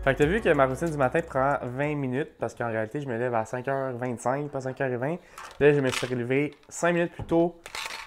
Fait que t'as vu que ma routine du matin prend 20 minutes parce qu'en réalité, je me lève à 5h25, pas 5h20. Là, je me suis relevé 5 minutes plus tôt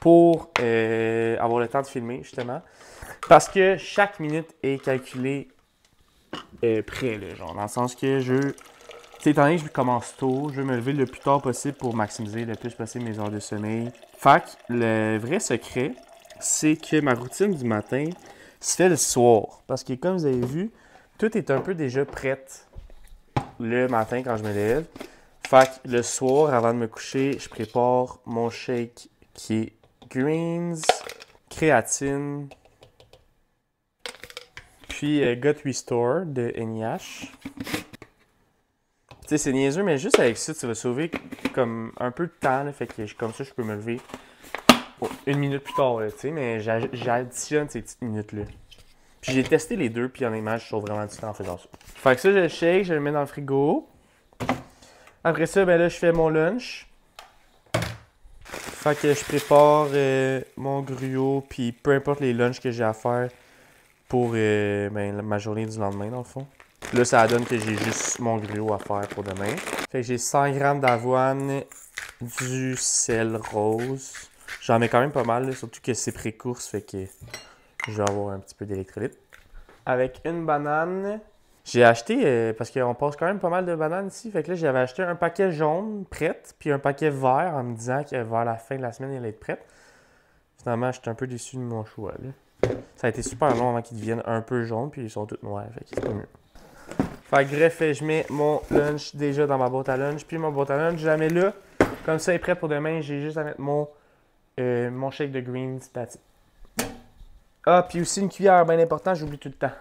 pour avoir le temps de filmer, justement. Parce que chaque minute est calculée près, là, genre, dans le sens que étant donné que je commence tôt, je veux me lever le plus tard possible pour maximiser le plus possible mes heures de sommeil. Fait que le vrai secret, c'est que ma routine du matin se fait le soir. Parce que comme vous avez vu, tout est un peu déjà prête le matin quand je me lève. Fait que le soir, avant de me coucher, je prépare mon shake qui est greens, créatine, puis Gut Restore de NIH. Tu sais, c'est niaiseux, mais juste avec ça, tu vas sauver comme un peu de temps. Là, fait que comme ça, je peux me lever une minute plus tard. Tu sais, mais j'additionne ces petites minutes-là. Puis j'ai testé les deux, puis honnêtement, je sauve vraiment du temps en faisant ça. Fait que ça, je le shake, je le mets dans le frigo. Après ça, ben là, je fais mon lunch. Fait que je prépare mon gruau, puis peu importe les lunchs que j'ai à faire pour ma journée du lendemain, dans le fond. Là, ça donne que j'ai juste mon gruau à faire pour demain. Fait que j'ai 100 g d'avoine, du sel rose. J'en mets quand même pas mal, là, surtout que c'est pré-course, fait que je vais avoir un petit peu d'électrolyte. Avec une banane. J'ai acheté, parce qu'on passe quand même pas mal de bananes ici, fait que là, j'avais acheté un paquet jaune prête, puis un paquet vert en me disant que vers la fin de la semaine, il allait être prête. Finalement, j'étais un peu déçu de mon choix, là. Ça a été super long avant qu'ils deviennent un peu jaunes, puis ils sont tous noirs, fait que c'est pas mieux. Fait que bref, je mets mon lunch déjà dans ma boîte à lunch, puis ma boîte à lunch, je la mets là. Comme ça, elle est prête pour demain, j'ai juste à mettre mon shake de greens, that's it. Ah, puis aussi une cuillère, bien important, j'oublie tout le temps.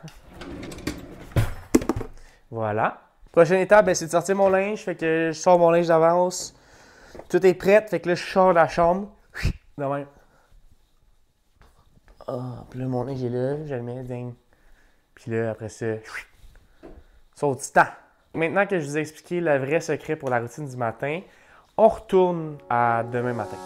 Voilà. Prochaine étape, c'est de sortir mon linge. Fait que je sors mon linge d'avance. Tout est prêt. Fait que là, je sors de la chambre. De même. Ah, puis là, mon linge est là. Je le mets, ding. Puis là, après ça, sauve du temps. Maintenant que je vous ai expliqué le vrai secret pour la routine du matin, on retourne à demain matin.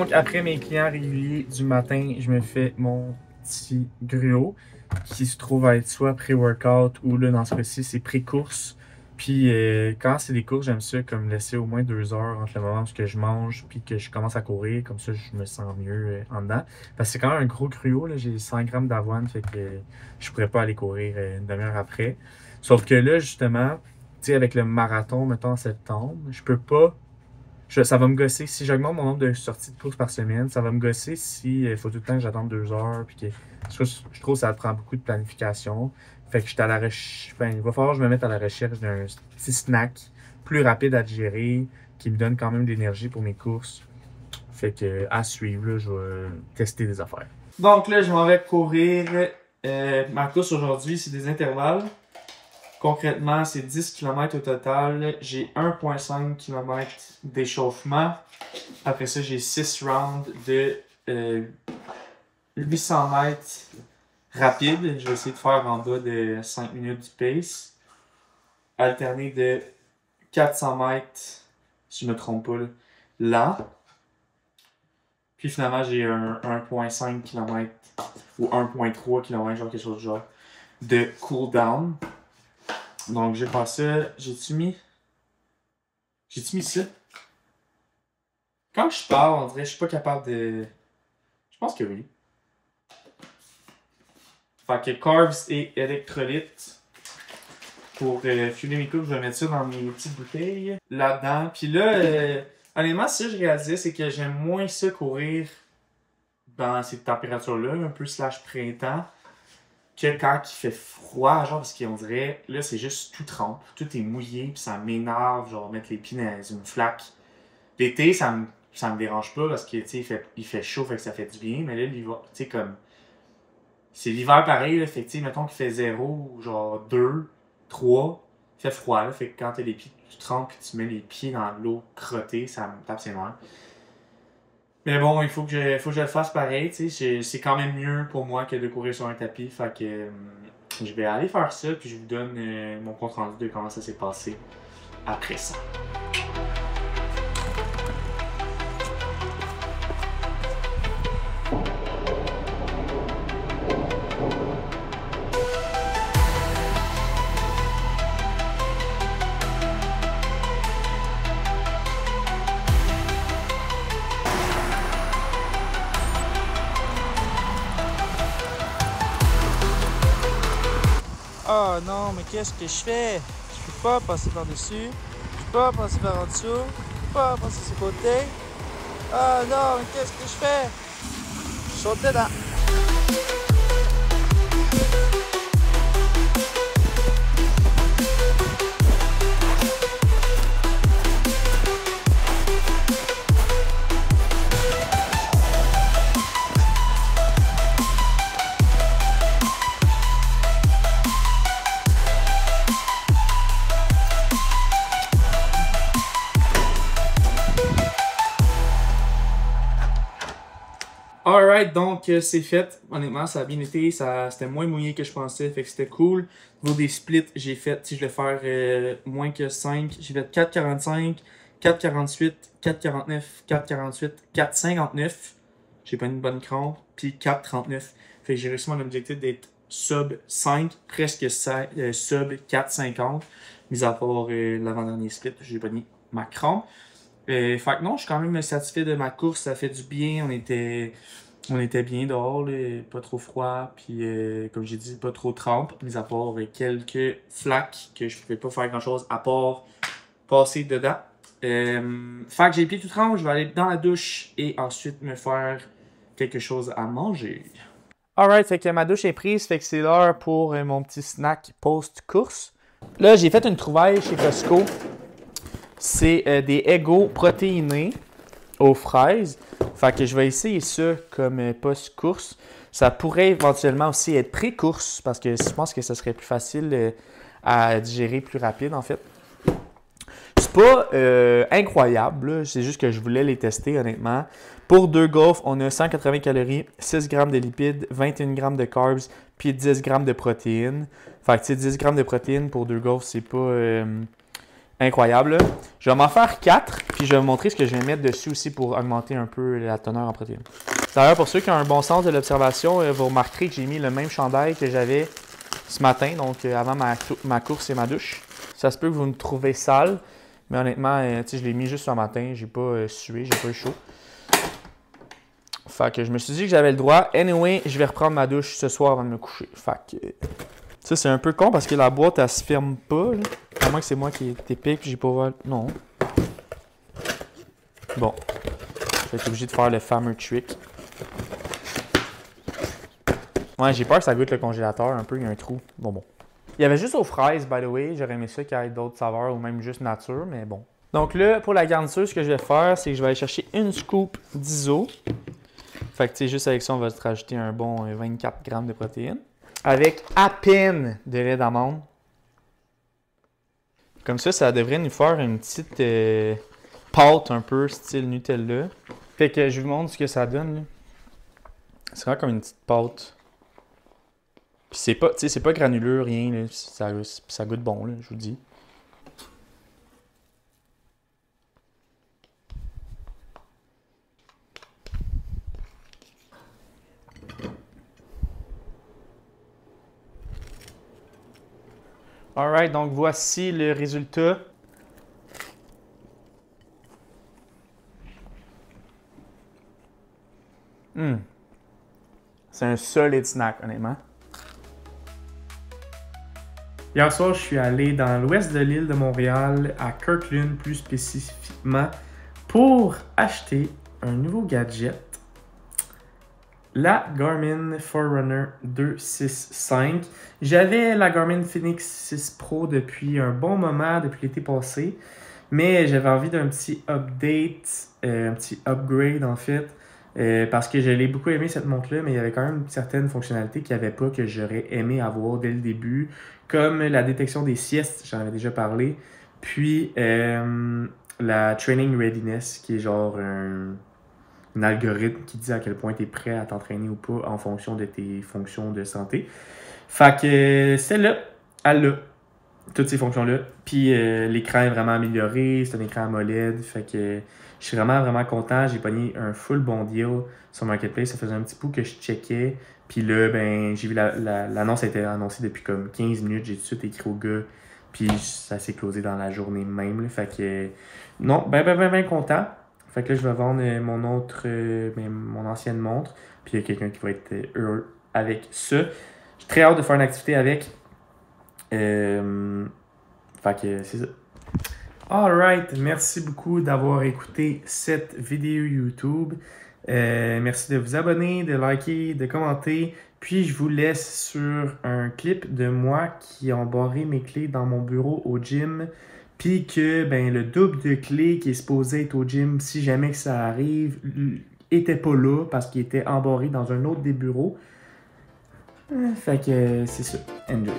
Donc, après mes clients réguliers du matin, je me fais mon petit gruau qui se trouve à être soit pré-workout ou là, dans ce cas-ci, c'est pré-course. Puis quand c'est des courses, j'aime ça comme laisser au moins 2 heures entre le moment où je mange puis que je commence à courir. Comme ça, je me sens mieux en dedans. Parce que c'est quand même un gros gruau. J'ai 100 grammes d'avoine, fait que je pourrais pas aller courir une demi-heure après. Sauf que là, justement, tu sais, avec le marathon, mettons en septembre, je peux pas. Ça va me gosser. Si j'augmente mon nombre de sorties de courses par semaine, ça va me gosser si il faut tout le temps que j'attende 2 heures. Puis que, je trouve que ça prend beaucoup de planification. Fait que j'étais à la recherche. Ben, il va falloir que je me mette à la recherche d'un petit snack plus rapide à digérer, qui me donne quand même de l'énergie pour mes courses. Fait que à suivre, là, je vais tester des affaires. Donc là, je m'en vais courir. Ma course aujourd'hui, c'est des intervalles. Concrètement, c'est 10 km au total. J'ai 1,5 km d'échauffement. Après ça, j'ai 6 rounds de 800 mètres rapide. Je vais essayer de faire en bas de 5 minutes du pace. Alterné de 400 mètres, si je ne me trompe pas, là. Puis finalement, j'ai un 1,5 km ou 1,3 km, genre quelque chose du genre, de cool down. Donc, je vais faire ça. J'ai-tu mis ça? Quand je parle, on dirait que je suis pas capable de. Je pense que oui. Fait que carbs et électrolytes. Pour fueler mes coupes, je vais mettre ça dans mes petites bouteilles là-dedans. Puis là, honnêtement, ce que je réalisais, c'est que j'aime moins ça courir dans ces températures-là, un peu slash printemps, que quand il fait froid, genre, parce qu'on dirait, là, c'est juste tout trempe, tout est mouillé, puis ça m'énerve, genre, mettre les pieds dans une flaque. L'été, ça me dérange pas, parce que, tu sais, il fait chaud, fait que ça fait du bien, mais là, l'hiver, tu sais, comme, c'est l'hiver pareil, là, fait que, tu sais, mettons qu'il fait 0, genre 2, 3, il fait froid, là, fait que quand t'as les pieds, tu trempes, puis tu mets les pieds dans l'eau crottée, ça me tape ses nerfs. Mais bon, il faut que je le fasse pareil, tu sais, c'est quand même mieux pour moi que de courir sur un tapis, fait que je vais aller faire ça, puis je vous donne mon compte rendu de comment ça s'est passé après ça. Oh non, mais qu'est-ce que je fais? Je peux pas passer par-dessus. Je peux pas passer par en dessous. Je peux pas passer sur le côté. Oh non, mais qu'est-ce que je fais? Je saute dedans. Alright, donc c'est fait. Honnêtement, ça a bien été. C'était moins mouillé que je pensais, fait que c'était cool. Au niveau des splits, j'ai fait, si je vais faire moins que 5, j'ai fait 4,45, 4,48, 4,49, 4,48, 4,59. J'ai pas une bonne crampe, puis 4,39. Fait que j'ai réussi mon objectif d'être sub 5, presque sub 4,50. Mis à part l'avant-dernier split, j'ai pas mis ma crampe. Fait que non, je suis quand même satisfait de ma course, ça fait du bien, on était bien dehors, là, pas trop froid, puis comme j'ai dit, pas trop trempe, mis à part quelques flaques que je pouvais pas faire grand chose à part passer dedans. Fait que j'ai les pieds tout trempés, je vais aller dans la douche et ensuite me faire quelque chose à manger. Alright, fait que ma douche est prise, fait que c'est l'heure pour mon petit snack post-course. Là, j'ai fait une trouvaille chez Costco. C'est des Eggo protéinés aux fraises. Fait que je vais essayer ça comme post-course. Ça pourrait éventuellement aussi être pré-course parce que je pense que ça serait plus facile à digérer, plus rapide en fait. C'est pas incroyable, c'est juste que je voulais les tester honnêtement. Pour 2 gaufres, on a 180 calories, 6 grammes de lipides, 21 grammes de carbs, puis 10 grammes de protéines. Fait que 10 grammes de protéines pour 2 gaufres, c'est pas incroyable. Là. Je vais m'en faire 4, puis je vais vous montrer ce que je vais mettre dessus aussi pour augmenter un peu la teneur en protéines. D'ailleurs, pour ceux qui ont un bon sens de l'observation, vous remarquerez que j'ai mis le même chandail que j'avais ce matin, donc avant ma course et ma douche. Ça se peut que vous me trouvez sale, mais honnêtement, je l'ai mis juste ce matin, j'ai pas sué, j'ai pas eu chaud. Fait que je me suis dit que j'avais le droit. Anyway, je vais reprendre ma douche ce soir avant de me coucher. Fait que ça, c'est un peu con parce que la boîte, elle se ferme pas. Là. À moins que c'est moi qui est épique puis j'ai pas ouvert. Non. Bon. Je vais être obligé de faire le fameux trick. Ouais, j'ai peur que ça goûte le congélateur un peu. Il y a un trou. Bon. Il y avait juste aux fraises, by the way. J'aurais aimé ça qu'il y ait d'autres saveurs ou même juste nature, mais bon. Donc là, pour la garniture, ce que je vais faire, c'est que je vais aller chercher une scoop d'ISO. Fait que tu sais, juste avec ça, on va te rajouter un bon 24 grammes de protéines. Avec à peine de lait d'amande. Comme ça devrait nous faire une petite pâte un peu style Nutella. Fait que je vous montre ce que ça donne. C'est vraiment comme une petite pâte. Puis c'est pas granuleux, rien. Là. Ça goûte bon, là, je vous dis. Alright, donc voici le résultat. C'est un solide snack, honnêtement. Hier soir, je suis allé dans l'ouest de l'île de Montréal, à Kirkland plus spécifiquement, pour acheter un nouveau gadget. La Garmin Forerunner 265. J'avais la Garmin Fenix 6 Pro depuis un bon moment, depuis l'été passé. Mais j'avais envie d'un petit update, un petit upgrade en fait. Parce que je l'ai beaucoup aimé cette montre-là, mais il y avait quand même certaines fonctionnalités qu'il n'y avait pas que j'aurais aimé avoir dès le début. Comme la détection des siestes, j'en avais déjà parlé. Puis la Training Readiness, qui est genre un algorithme qui dit à quel point tu es prêt à t'entraîner ou pas en fonction de tes fonctions de santé. Fait que celle-là, elle a toutes ces fonctions-là. Puis l'écran est vraiment amélioré, c'est un écran AMOLED. Fait que je suis vraiment content. J'ai pogné un full bon deal sur Marketplace. Ça faisait un petit bout que je checkais. Puis là, ben, j'ai vu l'annonce a été annoncée depuis comme 15 minutes. J'ai tout de suite écrit au gars. Puis ça s'est closé dans la journée même. Là. Fait que non, ben content. Fait que là, je vais vendre mon ancienne montre. Puis il y a quelqu'un qui va être heureux avec ça. J'ai très hâte de faire une activité avec. Fait que c'est ça. Alright, merci beaucoup d'avoir écouté cette vidéo YouTube. Merci de vous abonner, de liker, de commenter. Puis je vous laisse sur un clip de moi qui a embarré mes clés dans mon bureau au gym. Puis que ben, le double de clés qui est supposé être au gym, si jamais que ça arrive, était pas là parce qu'il était embarré dans un autre des bureaux. Fait que c'est ça. Enjoy.